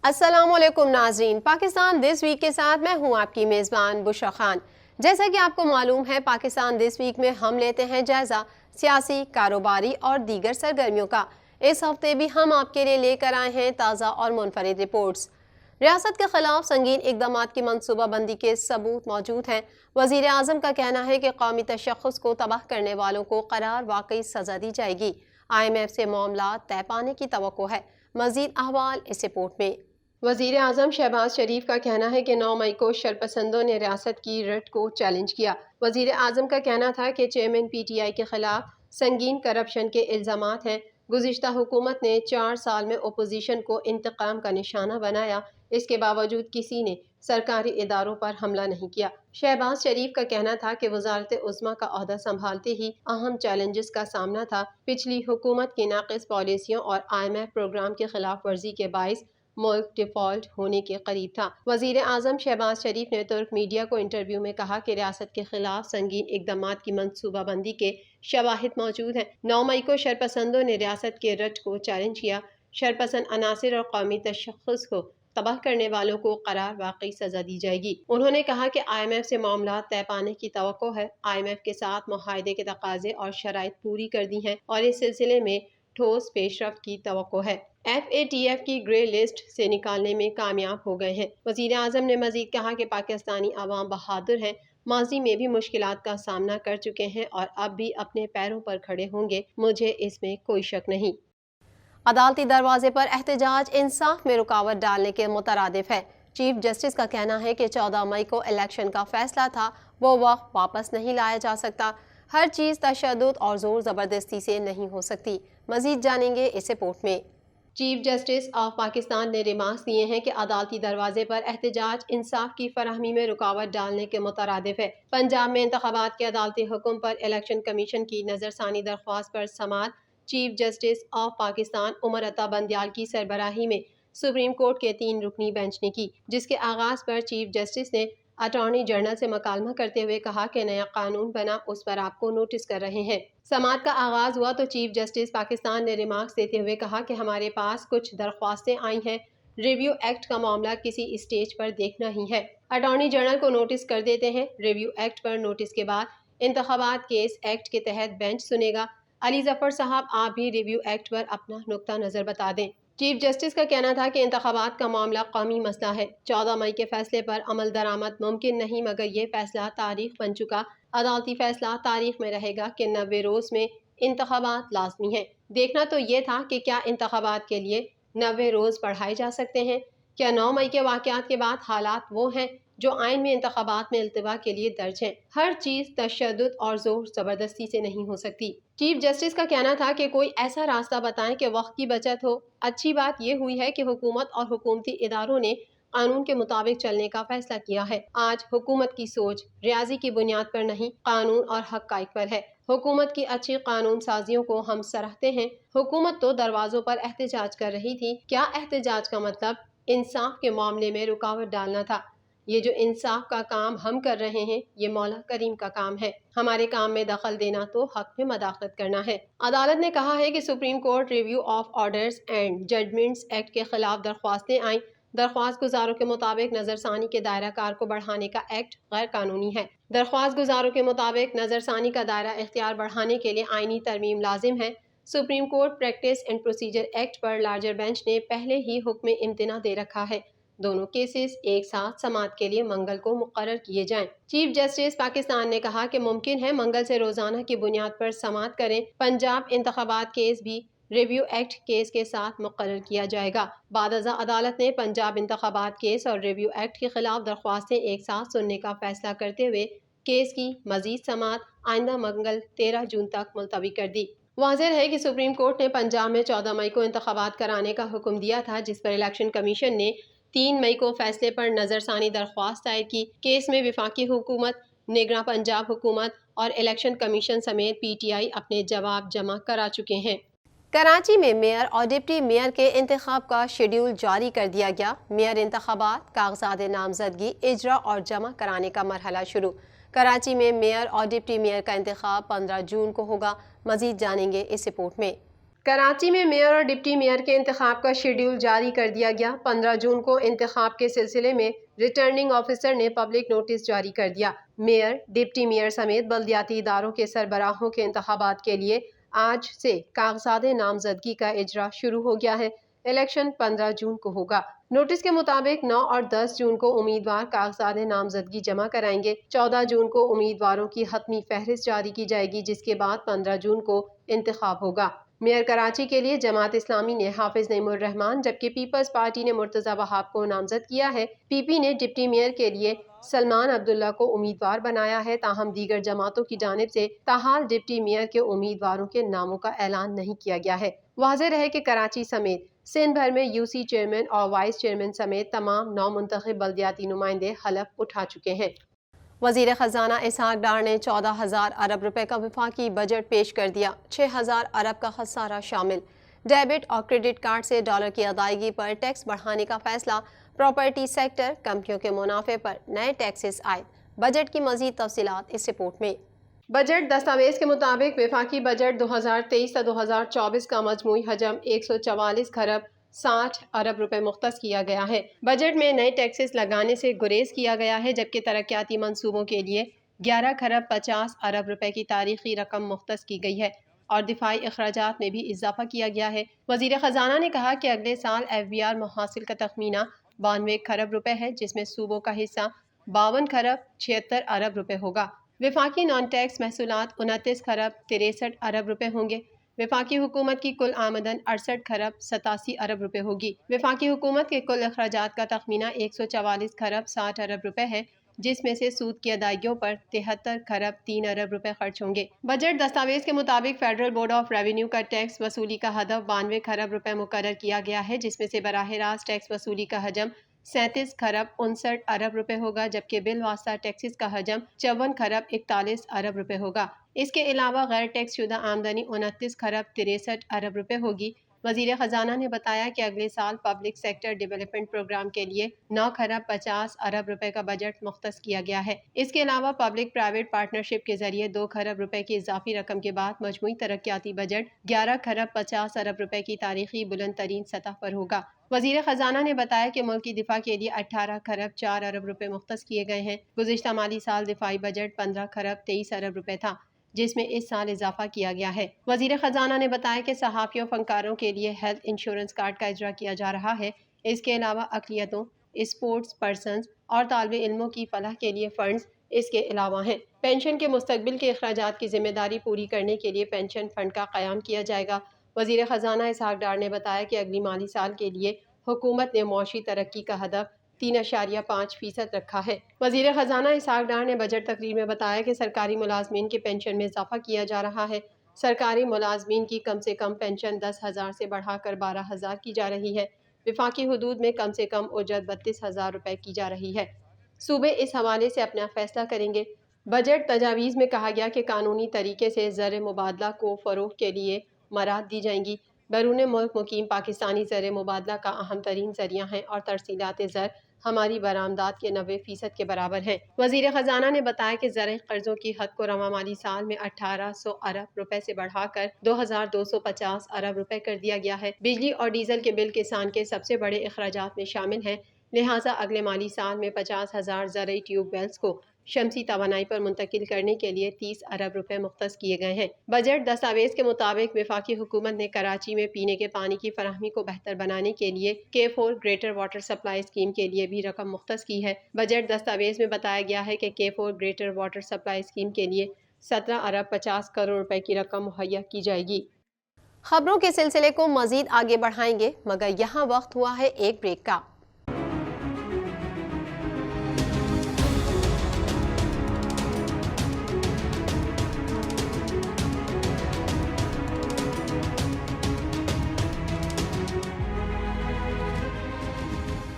السلام علیکم ناظرین، پاکستان دس ویک کے ساتھ میں ہوں آپ کی میزبان بشرا خان۔ جیسا کہ آپ کو معلوم ہے، پاکستان دس ویک میں ہم لیتے ہیں جائزہ سیاسی، کاروباری اور دیگر سرگرمیوں کا۔ اس ہفتے بھی ہم آپ کے لیے لے کر آئے ہیں تازہ اور منفرد رپورٹس۔ ریاست کے خلاف سنگین اقدامات کی منصوبہ بندی کے ثبوت موجود ہیں۔ وزیر اعظم کا کہنا ہے کہ قومی تشخص کو تباہ کرنے والوں کو قرار واقعی سزا دی جائے گی۔ IMF سے معاملات طے پانے کی توقع ہے۔ مزید احوال اس رپورٹ میں۔ وزیر اعظم شہباز شریف کا کہنا ہے کہ 9 مئی کو شرپسندوں نے ریاست کی رٹ کو چیلنج کیا۔ وزیر اعظم کا کہنا تھا کہ چیئرمین PTI کے خلاف سنگین کرپشن کے الزامات ہیں۔ گزشتہ حکومت نے 4 سال میں اپوزیشن کو انتقام کا نشانہ بنایا، اس کے باوجود کسی نے سرکاری اداروں پر حملہ نہیں کیا۔ شہباز شریف کا کہنا تھا کہ وزارت عظمیٰ کا عہدہ سنبھالتے ہی اہم چیلنجز کا سامنا تھا۔ پچھلی حکومت کی ناقص پالیسیوں اور IMF پروگرام کی خلاف ورزی کے باعث ملک ڈیفالٹ ہونے کے قریب تھا۔ وزیر اعظم شہباز شریف نے ترک میڈیا کو انٹرویو میں کہا کہ ریاست کے خلاف سنگین اقدامات کی منصوبہ بندی کے شواہد موجود ہیں۔ 9 مئی کو شرپسندوں نے ریاست کے رٹ کو چیلنج کیا۔ شرپسند عناصر اور قومی تشخص کو تباہ کرنے والوں کو قرار واقعی سزا دی جائے گی۔ انہوں نے کہا کہ IMF سے معاملات طے پانے کی توقع ہے۔ IMF کے ساتھ معاہدے کے تقاضے اور شرائط پوری کر دی ہیں اور اس سلسلے میں ٹھوس پیش رفت کی توقع ہے۔ FATF کی گرے لسٹ سے نکالنے میں کامیاب ہو گئے ہیں۔ وزیر اعظم نے مزید کہا کہ پاکستانی عوام بہادر ہیں، ماضی میں بھی مشکلات کا سامنا کر چکے ہیں اور اب بھی اپنے پیروں پر کھڑے ہوں گے، مجھے اس میں کوئی شک نہیں۔ عدالتی دروازے پر احتجاج انصاف میں رکاوٹ ڈالنے کے مترادف ہے۔ چیف جسٹس کا کہنا ہے کہ 14 مئی کو الیکشن کا فیصلہ تھا، وہ وقت واپس نہیں لایا جا سکتا۔ ہر چیز تشدد اور زور زبردستی سے نہیں ہو سکتی۔ مزید جانیں گے اس رپورٹ میں۔ چیف جسٹس آف پاکستان نے ریمارکس دیے ہیں کہ عدالتی دروازے پر احتجاج انصاف کی فراہمی میں رکاوٹ ڈالنے کے مترادف ہے۔ پنجاب میں انتخابات کے عدالتی حکم پر الیکشن کمیشن کی نظرثانی درخواست پر سماعت chief justice of Pakistan Umar Ata Bandial کی سربراہی میں سپریم کورٹ کے 3 رکنی بینچ نے کی، جس کے آغاز پر چیف جسٹس نے اٹارنی جنرل سے مکالمہ کرتے ہوئے کہا کہ نیا قانون بنا، اس پر آپ کو نوٹس کر رہے ہیں۔ سماعت کا آغاز ہوا تو چیف جسٹس پاکستان نے ریمارکس دیتے ہوئے کہا کہ ہمارے پاس کچھ درخواستیں آئی ہیں، ریویو ایکٹ کا معاملہ کسی اسٹیج پر دیکھنا ہی ہے، اٹارنی جنرل کو نوٹس کر دیتے ہیں۔ ریویو ایکٹ پر نوٹس کے بعد انتخابات کیس ایکٹ کے تحت بینچ سنے گا۔ علی ظفر صاحب، آپ بھی ریویو ایکٹ پر اپنا نقطہ نظر بتا دیں۔ چیف جسٹس کا کہنا تھا کہ انتخابات کا معاملہ قومی مسئلہ ہے، 14 مئی کے فیصلے پر عمل درآمد ممکن نہیں، مگر یہ فیصلہ تاریخ بن چکا۔ عدالتی فیصلہ تاریخ میں رہے گا کہ 90 روز میں انتخابات لازمی ہیں۔ دیکھنا تو یہ تھا کہ کیا انتخابات کے لیے 90 روز بڑھائے جا سکتے ہیں؟ کیا 9 مئی کے واقعات کے بعد حالات وہ ہیں جو آئین میں انتخابات میں التوا کے لیے درج ہیں؟ ہر چیز تشدد اور زور زبردستی سے نہیں ہو سکتی۔ چیف جسٹس کا کہنا تھا کہ کوئی ایسا راستہ بتائیں کہ وقت کی بچت ہو۔ اچھی بات یہ ہوئی ہے کہ حکومت اور حکومتی اداروں نے قانون کے مطابق چلنے کا فیصلہ کیا ہے۔ آج حکومت کی سوچ ریاضی کی بنیاد پر نہیں، قانون اور حقائق پر ہے۔ حکومت کی اچھی قانون سازیوں کو ہم سراہتے ہیں۔ حکومت تو دروازوں پر احتجاج کر رہی تھی۔ کیا احتجاج کا مطلب انصاف کے معاملے میں رکاوٹ ڈالنا تھا؟ یہ جو انصاف کا کام ہم کر رہے ہیں، یہ مولا کریم کا کام ہے۔ ہمارے کام میں دخل دینا تو حق میں مداخلت کرنا ہے۔ عدالت نے کہا ہے کہ Supreme Court Review of Orders and Judgments Act کے خلاف درخواستیں آئیں۔ درخواست گزاروں کے مطابق نظرثانی کے دائرہ کار کو بڑھانے کا ایکٹ غیر قانونی ہے۔ درخواست گزاروں کے مطابق نظرثانی کا دائرہ اختیار بڑھانے کے لیے آئینی ترمیم لازم ہے۔ Supreme court practice and procedure act per larger bench نے پہلے ہی حکم امتناع دے رکھا ہے۔ دونوں کیسز ایک ساتھ سماعت کے لیے منگل کو مقرر کیے جائیں۔ چیف جسٹس پاکستان نے کہا کہ ممکن ہے منگل سے روزانہ کی بنیاد پر سماعت کریں۔ پنجاب انتخابات کیس بھی ریویو ایکٹ کیس کے ساتھ مقرر کیا جائے گا۔ بعد ازاں عدالت نے پنجاب انتخابات کیس اور ریویو ایکٹ کے خلاف درخواستیں ایک ساتھ سننے کا فیصلہ کرتے ہوئے کیس کی مزید سماعت آئندہ منگل 13 جون تک ملتوی کر دی۔ واضح ہے کہ سپریم کورٹ نے پنجاب میں 14 مئی کو انتخابات کرانے کا حکم دیا تھا، جس پر الیکشن کمیشن نے 3 مئی کو فیصلے پر نظرثانی درخواست دائر کی۔ کیس میں وفاقی حکومت، نگراں پنجاب حکومت اور الیکشن کمیشن سمیت PTI اپنے جواب جمع کرا چکے ہیں۔ کراچی میں میئر اور ڈپٹی میئر کے انتخاب کا شیڈول جاری کر دیا گیا۔ میئر انتخابات، کاغذات نامزدگی، اجرا اور جمع کرانے کا مرحلہ شروع۔ کراچی میں میئر اور ڈپٹی میئر کا انتخاب 15 جون کو ہوگا۔ مزید جانیں گے اس رپورٹ میں۔ کراچی میں میئر اور ڈپٹی میئر کے انتخاب کا شیڈیول جاری کر دیا گیا۔ 15 جون کو انتخاب کے سلسلے میں ریٹرننگ آفیسر نے پبلک نوٹس جاری کر دیا۔ میئر، ڈپٹی میئر سمیت بلدیاتی اداروں کے سربراہوں کے انتخابات کے لیے آج سے کاغذات نامزدگی کا اجرا شروع ہو گیا ہے۔ الیکشن 15 جون کو ہوگا۔ نوٹس کے مطابق 9 اور 10 جون کو امیدوار کاغذات نامزدگی جمع کرائیں گے۔ 14 جون کو امیدواروں کی حتمی فہرست جاری کی جائے گی، جس کے بعد 15 جون کو انتخاب ہوگا۔ میئر کراچی کے لیے جماعت اسلامی نے حافظ نعیم الرحمان جبکہ پیپلز پارٹی نے مرتضی وہاب کو نامزد کیا ہے۔ پی پی نے ڈپٹی میئر کے لیے سلمان عبداللہ کو امیدوار بنایا ہے، تاہم دیگر جماعتوں کی جانب سے تاحال ڈپٹی میئر کے امیدواروں کے ناموں کا اعلان نہیں کیا گیا ہے۔ واضح رہے کہ کراچی سمیت سندھ بھر میں یو سی چیئرمین اور وائس چیئرمین سمیت تمام نو منتخب بلدیاتی نمائندے حلف اٹھا چکے ہیں۔ وزیر خزانہ اسحاق ڈار نے 14,000 ارب روپے کا وفاقی بجٹ پیش کر دیا۔ 6,000 ارب کا خسارہ شامل۔ ڈیبٹ اور کریڈٹ کارڈ سے ڈالر کی ادائیگی پر ٹیکس بڑھانے کا فیصلہ۔ پراپرٹی سیکٹر، کمپنیوں کے منافع پر نئے ٹیکسز عائد۔ بجٹ کی مزید تفصیلات اس رپورٹ میں۔ بجٹ دستاویز کے مطابق وفاقی بجٹ 2023 تا 2024 کا مجموعی حجم 144 کھرب 60 ارب روپے مختص کیا گیا ہے۔ بجٹ میں نئے ٹیکسز لگانے سے گریز کیا گیا ہے، جبکہ ترقیاتی منصوبوں کے لیے 11 کھرب 50 ارب روپے کی تاریخی رقم مختص کی گئی ہے اور دفاعی اخراجات میں بھی اضافہ کیا گیا ہے۔ وزیر خزانہ نے کہا کہ اگلے سال ایف بی آر محاصل کا تخمینہ 92 کھرب روپے ہے، جس میں صوبوں کا حصہ 52 کھرب 76 ارب روپے ہوگا۔ وفاقی نان ٹیکس محصولات 29 کھرب 63 ارب روپے ہوں گے۔ وفاقی حکومت کی کل آمدن 68 کھرب 87 ارب روپے ہوگی۔ وفاقی حکومت کے کل اخراجات کا تخمینہ 144 کھرب 60 ارب روپے ہے، جس میں سے سود کی ادائیگیوں پر 73 کھرب 3 ارب روپے خرچ ہوں گے۔ بجٹ دستاویز کے مطابق فیڈرل بورڈ آف ریونیو کا ٹیکس وصولی کا ہدف 92 کھرب روپے مقرر کیا گیا ہے، جس میں سے براہ راست ٹیکس وصولی کا حجم 37 کھرب 59 ارب روپے ہوگا، جبکہ بالواسطہ ٹیکسز کا حجم 54 کھرب 41 ارب روپے ہوگا۔ اس کے علاوہ غیر ٹیکس شدہ آمدنی 29 کھرب 63 ارب روپے ہوگی۔ وزیر خزانہ نے بتایا کہ اگلے سال پبلک سیکٹر ڈیولپمنٹ پروگرام کے لیے 9 کھرب 50 ارب روپے کا بجٹ مختص کیا گیا ہے۔ اس کے علاوہ پبلک پرائیویٹ پارٹنرشپ کے ذریعے 2 کھرب روپے کی اضافی رقم کے بعد مجموعی ترقیاتی بجٹ 11 کھرب 50 ارب روپے کی تاریخی بلند ترین سطح پر ہوگا۔ وزیر خزانہ نے بتایا کہ ملکی دفاع کے لیے 18 کھرب 4 ارب روپے مختص کیے گئے ہیں۔ گزشتہ مالی سال دفاعی بجٹ 15 کھرب 23 ارب روپے تھا، جس میں اس سال اضافہ کیا گیا ہے۔ وزیر خزانہ نے بتایا کہ صحافیوں فنکاروں کے لیے ہیلتھ انشورنس کارڈ کا اجرا کیا جا رہا ہے۔ اس کے علاوہ اقلیتوں، اسپورٹس پرسنز اور طالب علموں کی فلاح کے لیے فنڈز اس کے علاوہ ہیں۔ پینشن کے مستقبل کے اخراجات کی ذمہ داری پوری کرنے کے لیے پینشن فنڈ کا قیام کیا جائے گا۔ وزیر خزانہ اسحاق ڈار نے بتایا کہ اگلی مالی سال کے لیے حکومت نے معاشی ترقی کا ہدف 3.5% رکھا ہے۔ وزیر خزانہ اسحاق ڈار نے بجٹ تقریر میں بتایا کہ سرکاری ملازمین کے پینشن میں اضافہ کیا جا رہا ہے۔ سرکاری ملازمین کی کم سے کم پینشن 10,000 سے بڑھا کر 12,000 کی جا رہی ہے۔ وفاقی حدود میں کم سے کم اجرت 32,000 روپے کی جا رہی ہے۔ صوبے اس حوالے سے اپنا فیصلہ کریں گے۔ بجٹ تجاویز میں کہا گیا کہ قانونی طریقے سے زر مبادلہ کو فروغ کے لیے مراعات دی جائیں گی۔ بیرون ملک مقیم پاکستانی زر مبادلہ کا اہم ترین ذریعہ ہیں اور ترسیلات زر ہماری برآمدات کے 90% کے برابر ہیں۔ وزیر خزانہ نے بتایا کہ زرعی قرضوں کی حد کو رواں مالی سال میں 1,800 ارب روپے سے بڑھا کر 2,250 ارب روپے کر دیا گیا ہے۔ بجلی اور ڈیزل کے بل کسان کے سب سے بڑے اخراجات میں شامل ہیں، لہٰذا اگلے مالی سال میں 50,000 زرعی ٹیوب ویلز کو شمسی توانائی پر منتقل کرنے کے لیے 30 ارب روپے مختص کیے گئے ہیں۔ بجٹ دستاویز کے مطابق وفاقی حکومت نے کراچی میں پینے کے پانی کی فراہمی کو بہتر بنانے کے لیے K4 greater water supply scheme کے لیے بھی رقم مختص کی ہے۔ بجٹ دستاویز میں بتایا گیا ہے کہ K4 greater water supply scheme کے لیے 17 ارب 50 کروڑ روپے کی رقم مہیا کی جائے گی۔ خبروں کے سلسلے کو مزید آگے بڑھائیں گے، مگر یہاں وقت ہوا ہے ایک بریک کا۔